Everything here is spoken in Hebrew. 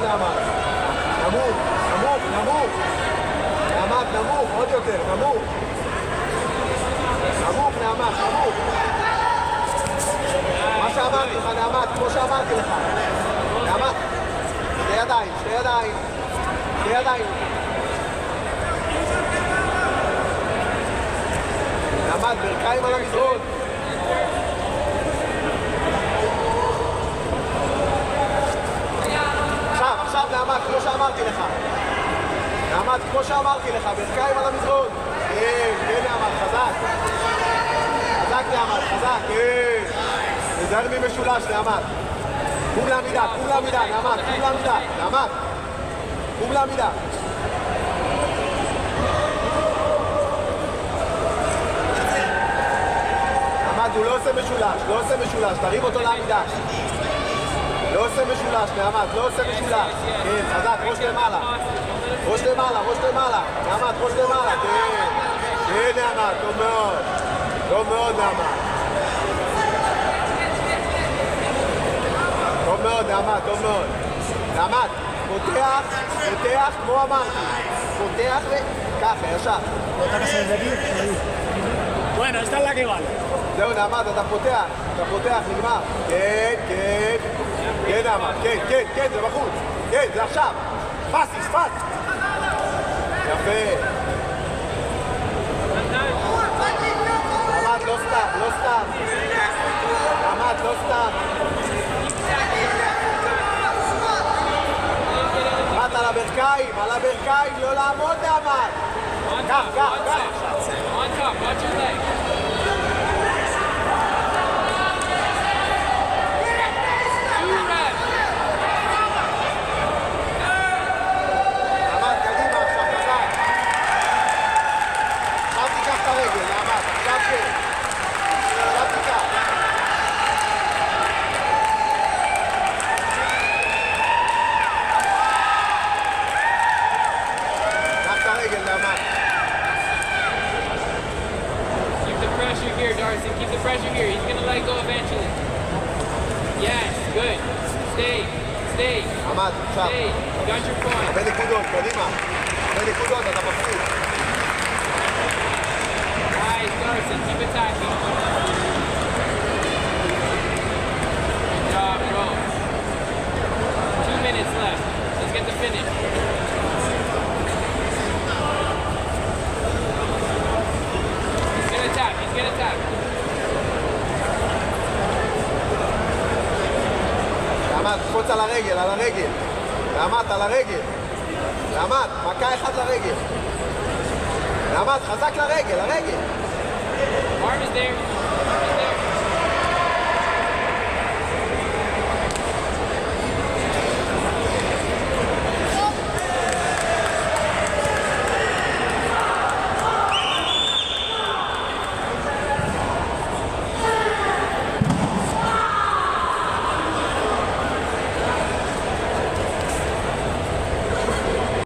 נעמת. נמוך, נמוך, נמוך. נעמת, נמוך, עוד יותר, נמוך. נמוך, נעמת, נמוך. מה שאמרתי לך, נעמת, כמו שאמרתי לך. נעמת, שתי ידיים, שתי ידיים. שתי ידיים. נעמת, ברכיים על המזרון. עכשיו נעמת, כמו שאמרתי לך. נעמת, כמו שאמרתי לך, ברכיים על המזרון. כן, כן נעמת, חזק. חזק נעמת, חזק, כן. נזהר ממשולש נעמת. קום לעמידה, קום לעמידה, נעמת, קום לעמידה. נעמת, קום לעמידה. נעמת, הוא לא עושה משולש, לא עושה משולש, תרים אותו לעמידה. לא עושה משולש, נעמת, לא עושה משולש. כן, חזק, ראש למעלה. ראש למעלה, ראש למעלה. נעמת, ראש למעלה, כן. כן, נעמת, טוב מאוד. טוב מאוד, נעמת. טוב מאוד, נעמת, טוב מאוד. נעמת, פותח, פותח, כמו אמרתי. פותח ככה, ישר. Bueno, esta es la que vale. זהו, נעמת, אתה פותח, נגמר. כן, כן. כן, נעמת, כן, כן, כן, זה בחוץ. כן, זה עכשיו. פסיס, פס. יפה. נעמת, לא סתם, לא סתם. נעמת, לא סתם. נעמת, על הברכיים, לא לעמוד, נעמת. כך, כך, כך. On top, watch your leg. Keep the pressure here. He's gonna let go eventually. Yes, good. Stay. Stay. עמד, עכשיו. Stay. You got your point. הרבה נקודות, קדימה. הרבה נקודות, אתה מפסיד. Nice, Darcy. Keep attacking. Good job, bro. 2 minutes left. Let's get the finish. He's gonna tap. He's gonna tap. נעמת, קפוץ על הרגל, על הרגל. נעמת, על הרגל. נעמת, מכה אחד לרגל. נעמת, חזק לרגל, הרגל. Arm is there. Arm is there.